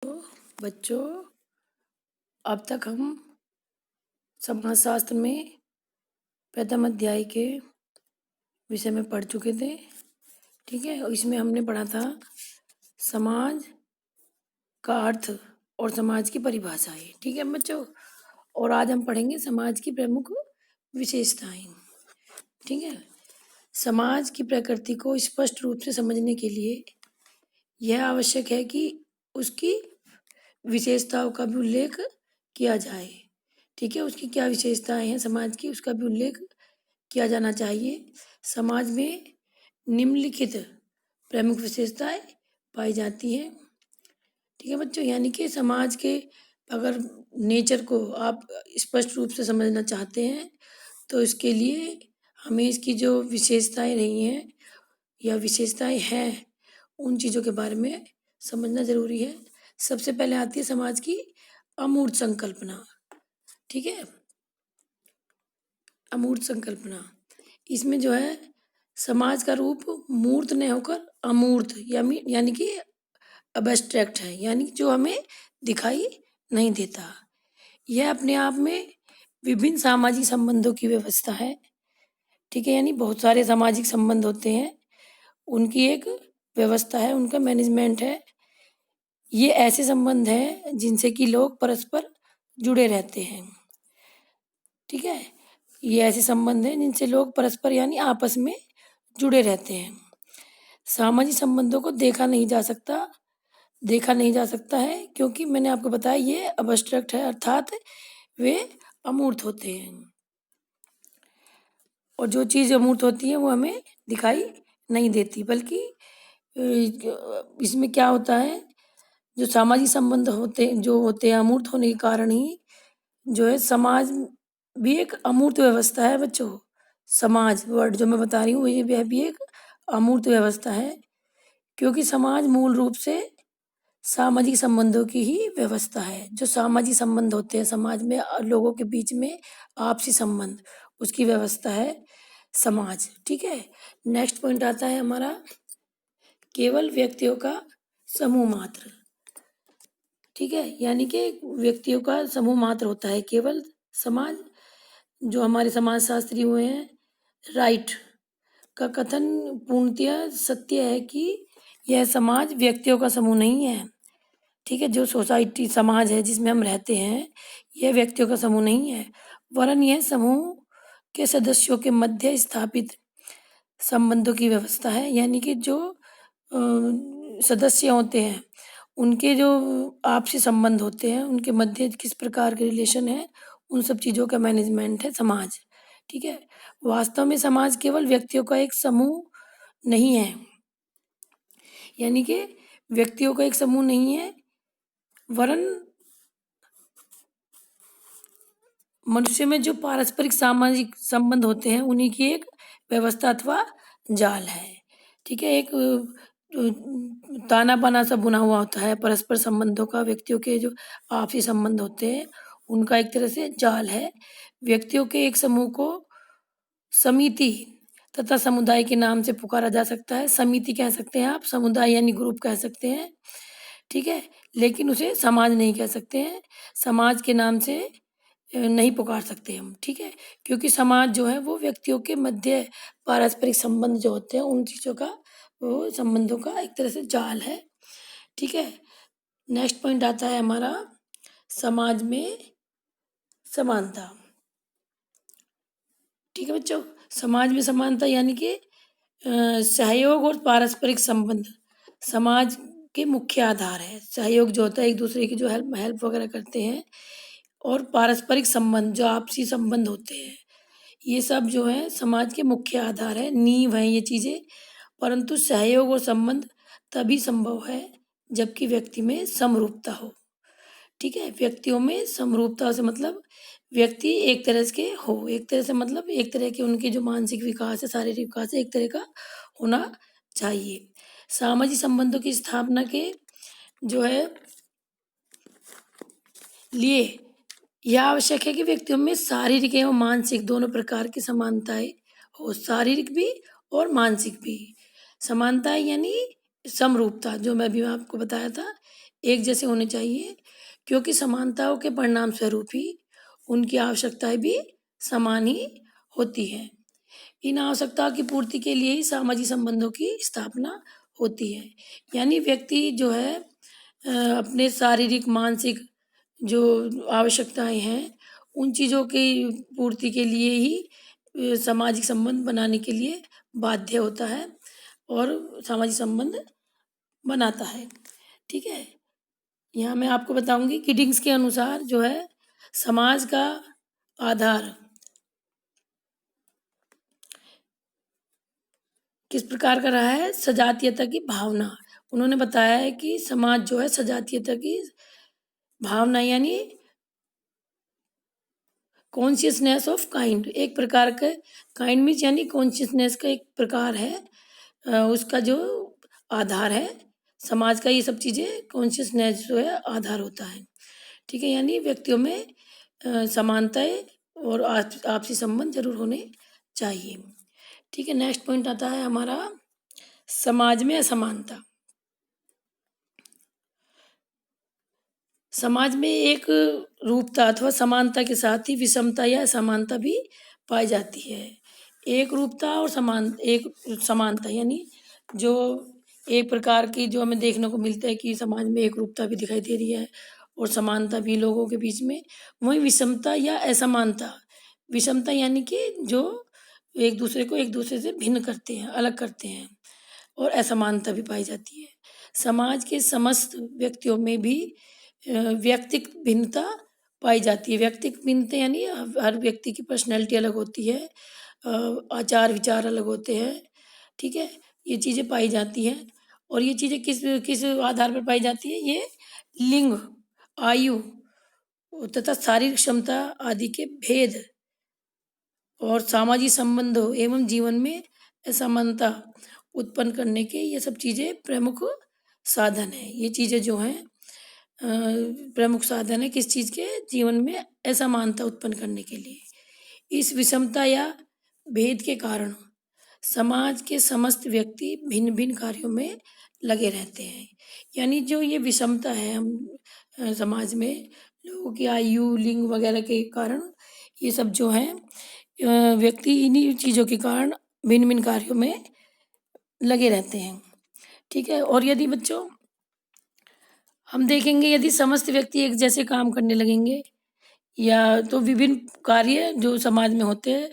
तो बच्चों, अब तक हम समाजशास्त्र में प्रथम अध्याय के विषय में पढ़ चुके थे। ठीक है, और इसमें हमने पढ़ा था समाज का अर्थ और समाज की परिभाषाएं। ठीक है बच्चों, और आज हम पढ़ेंगे समाज की प्रमुख विशेषताएं। ठीक है, समाज की प्रकृति को स्पष्ट रूप से समझने के लिए यह आवश्यक है कि उसकी विशेषताओं का भी उल्लेख किया जाए। ठीक है, उसकी क्या विशेषताएं हैं समाज की, उसका भी उल्लेख किया जाना चाहिए। समाज में निम्नलिखित प्रमुख विशेषताएं पाई जाती हैं। ठीक है बच्चों, यानी कि समाज के अगर नेचर को आप स्पष्ट रूप से समझना चाहते हैं तो इसके लिए हमें इसकी जो विशेषताएं रही हैं या विशेषताएं हैं उन चीज़ों के बारे में समझना जरूरी है। सबसे पहले आती है समाज की अमूर्त संकल्पना। ठीक है, अमूर्त संकल्पना, इसमें जो है समाज का रूप मूर्त न होकर अमूर्त यानी कि अब्स्ट्रैक्ट है, यानी जो हमें दिखाई नहीं देता। यह अपने आप में विभिन्न सामाजिक संबंधों की व्यवस्था है। ठीक है, यानी बहुत सारे सामाजिक संबंध होते हैं, उनकी एक व्यवस्था है, उनका मैनेजमेंट है। ये ऐसे संबंध हैं जिनसे कि लोग परस्पर जुड़े रहते हैं। ठीक है, ये ऐसे संबंध हैं जिनसे लोग परस्पर यानी आपस में जुड़े रहते हैं। सामाजिक संबंधों को देखा नहीं जा सकता है क्योंकि मैंने आपको बताया ये अब्स्ट्रैक्ट है, अर्थात वे अमूर्त होते हैं। और जो चीज़ अमूर्त होती है वो हमें दिखाई नहीं देती, बल्कि इसमें क्या होता है, जो सामाजिक संबंध होते हैं अमूर्त होने के कारण ही जो है समाज भी एक अमूर्त व्यवस्था है बच्चों। समाज वर्ड जो मैं बता रही हूँ ये भी एक अमूर्त व्यवस्था है, क्योंकि समाज मूल रूप से सामाजिक संबंधों की ही व्यवस्था है। जो सामाजिक संबंध होते हैं समाज में लोगों के बीच में, आपसी संबंध, उसकी व्यवस्था है समाज। ठीक है, नेक्स्ट पॉइंट आता है हमारा केवल व्यक्तियों का समूह मात्र। ठीक है, यानी कि व्यक्तियों का समूह मात्र होता है केवल समाज। जो हमारे समाजशास्त्री हुए हैं राइट का कथन पूर्णतः सत्य है कि यह समाज व्यक्तियों का समूह नहीं है। ठीक है, जो सोसाइटी समाज है जिसमें हम रहते हैं यह व्यक्तियों का समूह नहीं है, वरन यह समूह के सदस्यों के मध्य स्थापित संबंधों की व्यवस्था है। यानी कि जो सदस्य होते हैं उनके जो आपसी संबंध होते हैं, उनके मध्य किस प्रकार के रिलेशन है, उन सब चीज़ों का मैनेजमेंट है समाज। ठीक है, वास्तव में समाज केवल व्यक्तियों का एक समूह नहीं है, यानी कि व्यक्तियों का एक समूह नहीं है, वरन मनुष्य में जो पारस्परिक सामाजिक संबंध होते हैं उन्हीं की एक व्यवस्था अथवा जाल है। ठीक है, एक ताना बाना सा बुना हुआ होता है परस्पर संबंधों का, व्यक्तियों के जो आपसी संबंध होते हैं उनका एक तरह से जाल है। व्यक्तियों के एक समूह को समिति तथा समुदाय के नाम से पुकारा जा सकता है। समिति कह सकते हैं आप, समुदाय यानी ग्रुप कह सकते हैं। ठीक है, लेकिन उसे समाज नहीं कह सकते हैं, समाज के नाम से नहीं पुकार सकते हम। ठीक है, क्योंकि समाज जो है वो व्यक्तियों के मध्य पारस्परिक संबंध जो होते हैं उन चीज़ों का, वो संबंधों का एक तरह से जाल है। ठीक है, नेक्स्ट पॉइंट आता है हमारा समाज में समानता। ठीक है बच्चों, समाज में समानता यानी कि सहयोग और पारस्परिक संबंध समाज के मुख्य आधार है। सहयोग जो होता है, एक दूसरे की जो हेल्प वगैरह करते हैं, और पारस्परिक संबंध जो आपसी संबंध होते हैं, ये सब जो है समाज के मुख्य आधार है, नींव है ये चीज़ें। परंतु सहयोग और संबंध तभी संभव है जबकि व्यक्ति में समरूपता हो। ठीक है, व्यक्तियों में समरूपता से मतलब व्यक्ति एक तरह के हो, एक तरह से मतलब एक तरह के उनके जो मानसिक विकास है, शारीरिक विकास है, एक तरह का होना चाहिए। सामाजिक संबंधों की स्थापना के जो है लिए यह आवश्यक है कि व्यक्तियों में शारीरिक एवं मानसिक दोनों प्रकार की समानताएं हो, शारीरिक भी और मानसिक भी। समानताएं यानी समरूपता, जो मैं भी आपको बताया था, एक जैसे होने चाहिए, क्योंकि समानताओं के परिणाम स्वरूप ही उनकी आवश्यकताएं भी समान ही होती है। इन आवश्यकताओं की पूर्ति के लिए ही सामाजिक संबंधों की स्थापना होती है। यानी व्यक्ति जो है अपने शारीरिक मानसिक जो आवश्यकताएं हैं उन चीज़ों की पूर्ति के लिए ही सामाजिक संबंध बनाने के लिए बाध्य होता है और सामाजिक संबंध बनाता है। ठीक है, यहाँ मैं आपको बताऊंगी किडिंग्स के अनुसार जो है समाज का आधार किस प्रकार का रहा है, सजातीयता की भावना। उन्होंने बताया है कि समाज जो है सजातीयता की भावना यानी कॉन्शियसनेस ऑफ काइंड, एक प्रकार का काइंड मीन्स यानी कॉन्शियसनेस का एक प्रकार है। उसका जो आधार है समाज का, ये सब चीज़ें कॉन्शियसनेस जो है आधार होता है। ठीक है, यानी व्यक्तियों में समानताएं और आपसी संबंध जरूर होने चाहिए। ठीक है, नेक्स्ट पॉइंट आता है हमारा समाज में असमानता। समाज में एक रूपता अथवा समानता के साथ ही विषमता या असमानता भी पाई जाती है। एक रूपता और एक समानता यानी जो एक प्रकार की जो हमें देखने को मिलता है कि समाज में एक रूपता भी दिखाई दे रही है और समानता भी लोगों के बीच में, वही विषमता या असमानता। विषमता यानी कि जो एक दूसरे से भिन्न करते हैं, अलग करते हैं, और असमानता भी पाई जाती है। समाज के समस्त व्यक्तियों में भी व्यक्तिक भिन्नता पाई जाती है। व्यक्तिक भिन्नता यानी हर व्यक्ति की पर्सनैलिटी अलग होती है, आचार विचार अलग होते हैं। ठीक है, ये चीज़ें पाई जाती हैं और ये चीज़ें किस किस आधार पर पाई जाती है, ये लिंग, आयु तथा शारीरिक क्षमता आदि के भेद और सामाजिक संबंधों एवं जीवन में असमानता उत्पन्न करने के ये सब चीज़ें प्रमुख साधन है। ये चीज़ें जो हैं प्रमुख साधन है किस चीज़ के, जीवन में असमानता उत्पन्न करने के लिए। इस विषमता या भेद के कारण समाज के समस्त व्यक्ति भिन्न भिन्न कार्यों में लगे रहते हैं। यानी जो ये विषमता है हम समाज में लोगों की आयु लिंग वगैरह के कारण ये सब जो है व्यक्ति इन्हीं चीज़ों के कारण भिन्न भिन्न कार्यों में लगे रहते हैं। ठीक है, और यदि बच्चों हम देखेंगे यदि समस्त व्यक्ति एक जैसे काम करने लगेंगे या तो विभिन्न कार्य जो समाज में होते हैं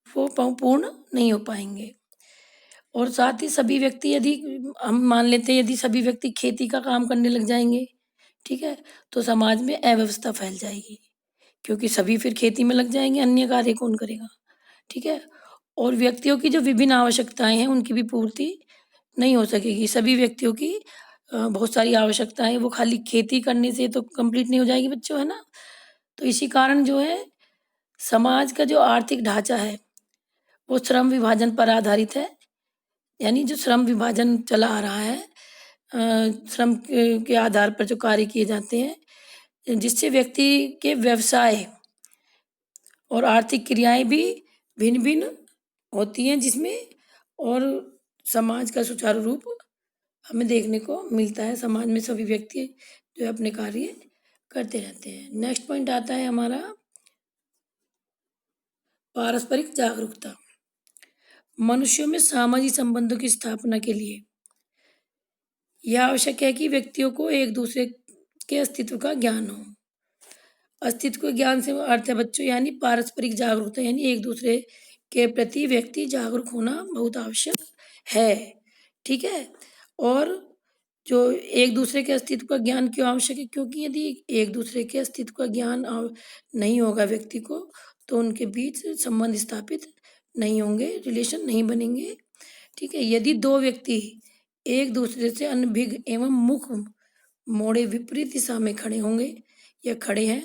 वो पूर्ण नहीं हो पाएंगे। और साथ ही सभी व्यक्ति यदि हम मान लेते हैं यदि सभी व्यक्ति खेती का काम करने लग जाएंगे, ठीक है, तो समाज में अव्यवस्था फैल जाएगी क्योंकि सभी फिर खेती में लग जाएंगे, अन्य कार्य कौन करेगा। ठीक है, और व्यक्तियों की जो विभिन्न आवश्यकताएं हैं उनकी भी पूर्ति नहीं हो सकेगी। सभी व्यक्तियों की बहुत सारी आवश्यकताएं वो खाली खेती करने से तो कंप्लीट नहीं हो जाएगी बच्चों, है ना। तो इसी कारण जो है समाज का जो आर्थिक ढांचा है वो श्रम विभाजन पर आधारित है। यानी जो श्रम विभाजन चला आ रहा है, श्रम के आधार पर जो कार्य किए जाते हैं जिससे व्यक्ति के व्यवसाय और आर्थिक क्रियाएं भी भिन्न भिन्न होती हैं जिसमें, और समाज का सुचारू रूप हमें देखने को मिलता है। समाज में सभी व्यक्ति जो है अपने कार्य करते रहते हैं। नेक्स्ट पॉइंट आता है हमारा पारस्परिक जागरूकता। मनुष्यों में सामाजिक संबंधों की स्थापना के लिए यह आवश्यक है कि व्यक्तियों को एक दूसरे के अस्तित्व का ज्ञान हो। अस्तित्व के ज्ञान से अर्थ है बच्चों यानी पारस्परिक जागरूकता, यानी एक दूसरे के प्रति व्यक्ति जागरूक होना बहुत आवश्यक है। ठीक है, और जो एक दूसरे के अस्तित्व का ज्ञान क्यों आवश्यक है, क्योंकि यदि एक दूसरे के अस्तित्व का ज्ञान नहीं होगा व्यक्ति को तो उनके बीच संबंध स्थापित नहीं होंगे, रिलेशन नहीं बनेंगे। ठीक है, यदि दो व्यक्ति एक दूसरे से अनभिज्ञ एवं मुख मोड़े विपरीत दिशा में खड़े होंगे या खड़े हैं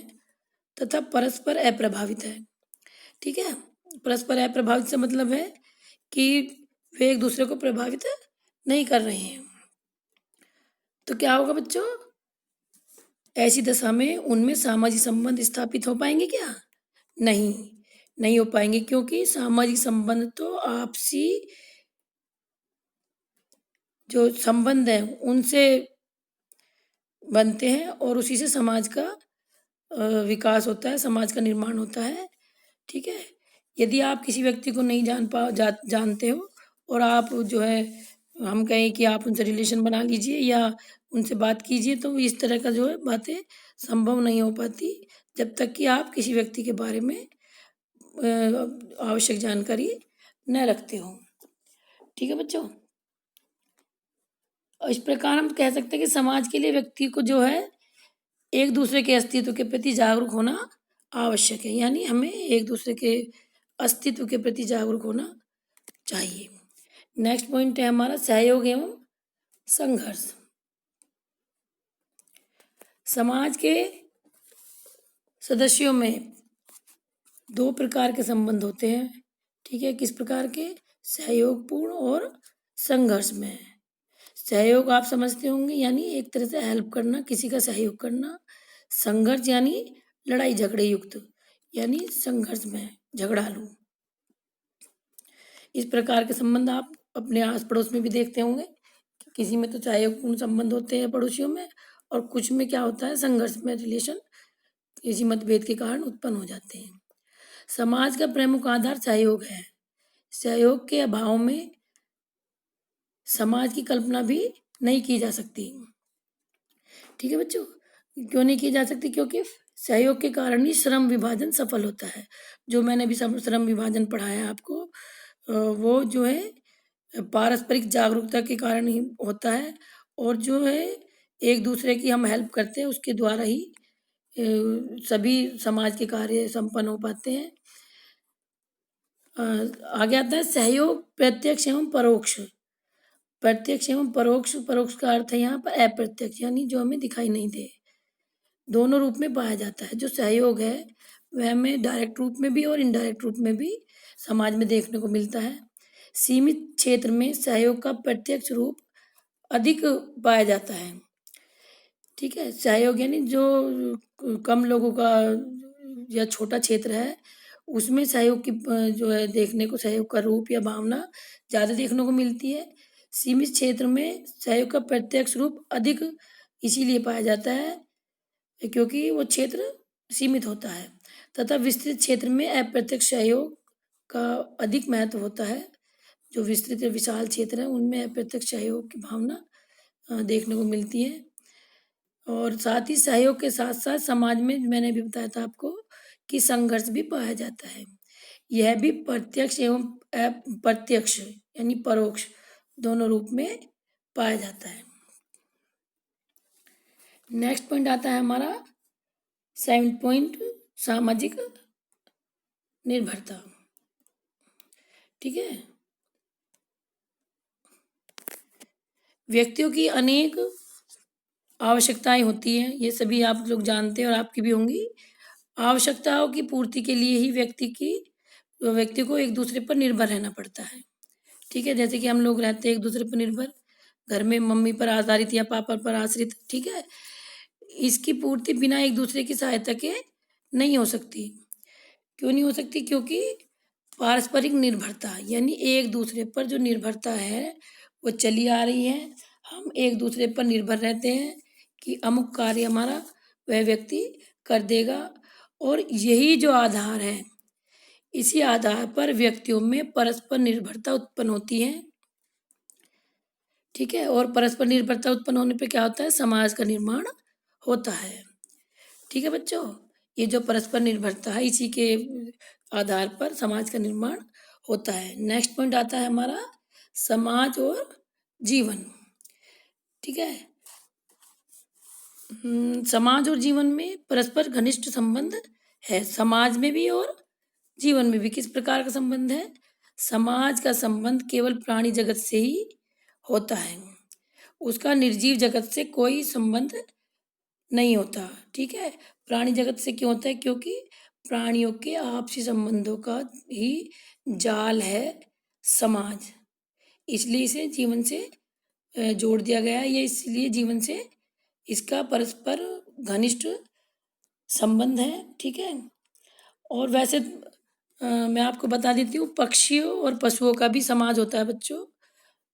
तथा परस्पर अप्रभावित है। ठीक है, परस्पर अप्रभावित से मतलब है कि वे एक दूसरे को प्रभावित नहीं कर रहे हैं, तो क्या होगा बच्चों, ऐसी दशा में उनमें सामाजिक संबंध स्थापित हो पाएंगे क्या, नहीं हो पाएंगे, क्योंकि सामाजिक संबंध तो आपसी जो संबंध है उनसे बनते हैं और उसी से समाज का विकास होता है, समाज का निर्माण होता है। ठीक है। यदि आप किसी व्यक्ति को नहीं जानते हो और आप जो है हम कहें कि आप उनसे रिलेशन बना लीजिए या उनसे बात कीजिए, तो इस तरह का जो है बातें संभव नहीं हो पाती जब तक कि आप किसी व्यक्ति के बारे में आवश्यक जानकारी न रखते हो। ठीक है बच्चों। और इस प्रकार हम कह सकते हैं कि समाज के लिए व्यक्ति को जो है एक दूसरे के अस्तित्व के प्रति जागरूक होना आवश्यक है, यानी हमें एक दूसरे के अस्तित्व के प्रति जागरूक होना चाहिए। नेक्स्ट पॉइंट है हमारा सहयोग एवं संघर्ष। समाज के सदस्यों में दो प्रकार के संबंध होते हैं। ठीक है। किस प्रकार के? सहयोगपूर्ण और संघर्ष में। सहयोग आप समझते होंगे, यानी एक तरह से हेल्प करना, किसी का सहयोग करना। संघर्ष यानी लड़ाई झगड़े युक्त, यानी संघर्ष में, झगड़ालू। इस प्रकार के संबंध आप अपने आस पड़ोस में भी देखते होंगे। किसी में तो सहयोगपूर्ण संबंध होते हैं पड़ोसियों में, और कुछ में क्या होता है, संघर्ष में रिलेशन किसी मतभेद के कारण उत्पन्न हो जाते हैं। समाज का प्रमुख आधार सहयोग है। सहयोग के अभाव में समाज की कल्पना भी नहीं की जा सकती। ठीक है बच्चों। क्यों नहीं की जा सकती? क्योंकि सहयोग के कारण ही श्रम विभाजन सफल होता है। जो मैंने भी श्रम विभाजन पढ़ाया आपको, वो जो है पारस्परिक जागरूकता के कारण ही होता है, और जो है एक दूसरे की हम हेल्प करते हैं उसके द्वारा ही सभी समाज के कार्य संपन्न हो पाते हैं। आगे आता है सहयोग प्रत्यक्ष एवं परोक्ष। प्रत्यक्ष एवं परोक्ष। परोक्ष का अर्थ है यहाँ पर अप्रत्यक्ष, यानी जो हमें दिखाई नहीं दे। दोनों रूप में पाया जाता है। जो सहयोग है वह हमें डायरेक्ट रूप में भी और इनडायरेक्ट रूप में भी समाज में देखने को मिलता है। सीमित क्षेत्र में सहयोग का प्रत्यक्ष रूप अधिक पाया जाता है। ठीक है। सहयोग यानी जो कम लोगों का या छोटा क्षेत्र है, उसमें सहयोग की जो है देखने को सहयोग का रूप या भावना ज़्यादा देखने को मिलती है। सीमित क्षेत्र में सहयोग का प्रत्यक्ष रूप अधिक इसीलिए पाया जाता है क्योंकि वो क्षेत्र सीमित होता है, तथा विस्तृत क्षेत्र में अप्रत्यक्ष सहयोग का अधिक महत्व होता है। जो विस्तृत या विशाल क्षेत्र है उनमें अप्रत्यक्ष सहयोग की भावना देखने को मिलती है। और साथ ही सहयोग के साथ साथ समाज में मैंने भी बताया था आपको कि संघर्ष भी पाया जाता है। यह भी प्रत्यक्ष एवं अप्रत्यक्ष यानी परोक्ष दोनों रूप में पाया जाता है। नेक्स्ट पॉइंट आता है हमारा 7 पॉइंट सामाजिक निर्भरता। ठीक है। व्यक्तियों की अनेक आवश्यकताएं होती हैं, ये सभी आप लोग जानते हैं और आपकी भी होंगी। आवश्यकताओं की पूर्ति के लिए ही व्यक्ति को एक दूसरे पर निर्भर रहना पड़ता है। ठीक है। जैसे कि हम लोग रहते हैं एक दूसरे पर निर्भर, घर में मम्मी पर आधारित या पापा पर आश्रित। ठीक है। इसकी पूर्ति बिना एक दूसरे की सहायता के नहीं हो सकती। क्यों नहीं हो सकती? क्योंकि पारस्परिक निर्भरता यानी एक दूसरे पर जो निर्भरता है वो चली आ रही है। हम एक दूसरे पर निर्भर रहते हैं कि अमुक कार्य हमारा वह व्यक्ति कर देगा, और यही जो आधार है, इसी आधार पर व्यक्तियों में परस्पर निर्भरता उत्पन्न होती है। ठीक है। और परस्पर निर्भरता उत्पन्न होने पे क्या होता है? समाज का निर्माण होता है। ठीक है बच्चों। ये जो परस्पर निर्भरता है इसी के आधार पर समाज का निर्माण होता है। नेक्स्ट पॉइंट आता है हमारा समाज और जीवन। ठीक है। समाज और जीवन में परस्पर घनिष्ठ संबंध है, समाज में भी और जीवन में भी। किस प्रकार का संबंध है? समाज का संबंध केवल प्राणी जगत से ही होता है, उसका निर्जीव जगत से कोई संबंध नहीं होता। ठीक है। प्राणी जगत से क्यों होता है? क्योंकि प्राणियों के आपसी संबंधों का ही जाल है समाज, इसलिए इसे जीवन से जोड़ दिया गया है। ये इसलिए जीवन से इसका परस्पर घनिष्ठ संबंध है। ठीक है। और वैसे मैं आपको बता देती हूँ, पक्षियों और पशुओं का भी समाज होता है बच्चों।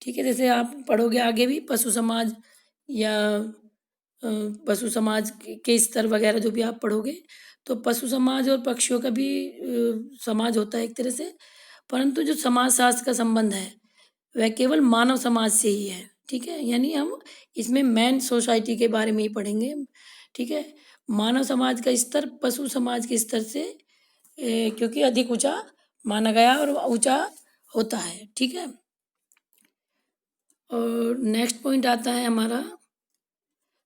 ठीक है। जैसे आप पढ़ोगे आगे भी पशु समाज या पशु समाज के स्तर वगैरह जो भी आप पढ़ोगे, तो पशु समाज और पक्षियों का भी समाज होता है एक तरह से, परंतु जो समाज शास्त्र का संबंध है वह केवल मानव समाज से ही है, ठीक है। यानी हम इसमें मैन सोसाइटी के बारे में ही पढ़ेंगे, ठीक है। मानव समाज का स्तर पशु समाज के स्तर से क्योंकि अधिक ऊंचा माना गया और ऊंचा होता है, ठीक है। और नेक्स्ट पॉइंट आता है हमारा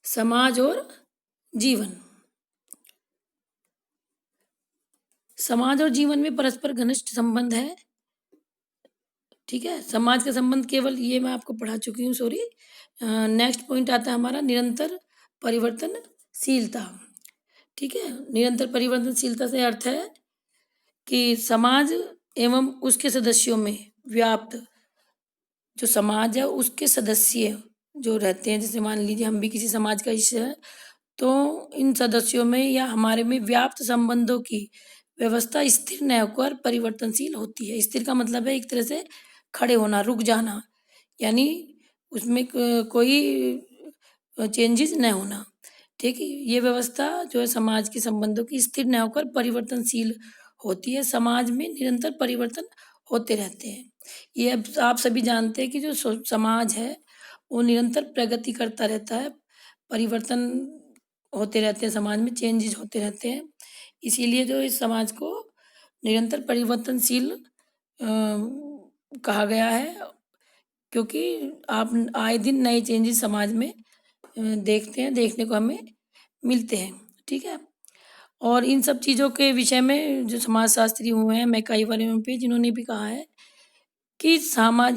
समाज और जीवन। समाज और जीवन में परस्पर घनिष्ठ संबंध है, ठीक है। समाज का संबंध केवल ये मैं आपको पढ़ा चुकी हूँ, सॉरी। नेक्स्ट पॉइंट आता है हमारा निरंतर परिवर्तनशीलता, ठीक है। निरंतर परिवर्तनशीलता से अर्थ है कि समाज एवं उसके सदस्यों में व्याप्त जो समाज है उसके सदस्य जो रहते हैं, जैसे मान लीजिए हम भी किसी समाज का हिस्सा है, तो इन सदस्यों में या हमारे में व्याप्त संबंधों की व्यवस्था स्थिर न होकर परिवर्तनशील होती है। स्थिर का मतलब है एक तरह से खड़े होना, रुक जाना, यानी उसमें कोई चेंजेस न होना, ठीक है। ये व्यवस्था जो है समाज के संबंधों की स्थिर न होकर परिवर्तनशील होती है। समाज में निरंतर परिवर्तन होते रहते हैं। ये अब आप सभी जानते हैं कि जो समाज है वो निरंतर प्रगति करता रहता है, परिवर्तन होते रहते हैं, समाज में चेंजेस होते रहते हैं। इसीलिए जो इस समाज को निरंतर परिवर्तनशील कहा गया है, क्योंकि आप आए दिन नए चेंजेस समाज में देखते हैं, देखने को हमें मिलते हैं, ठीक है। और इन सब चीज़ों के विषय में जो समाजशास्त्री हुए हैं मैकाइवर एवं पे, जिन्होंने भी कहा है कि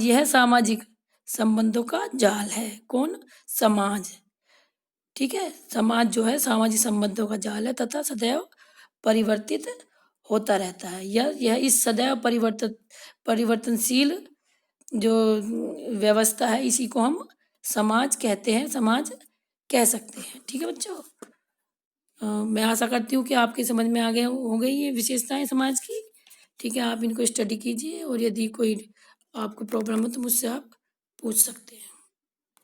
यह सामाजिक संबंधों का जाल है। कौन? समाज, ठीक है। समाज जो है सामाजिक संबंधों का जाल है तथा सदैव परिवर्तित होता रहता है। यह इस सदैव परिवर्तनशील जो व्यवस्था है इसी को हम समाज कहते हैं, समाज कह सकते हैं, ठीक है बच्चों। मैं आशा करती हूँ कि आपके समझ में आ गए हो गई ये विशेषताएं समाज की, ठीक है। आप इनको स्टडी कीजिए और यदि कोई आपको प्रॉब्लम हो तो मुझसे आप पूछ सकते हैं।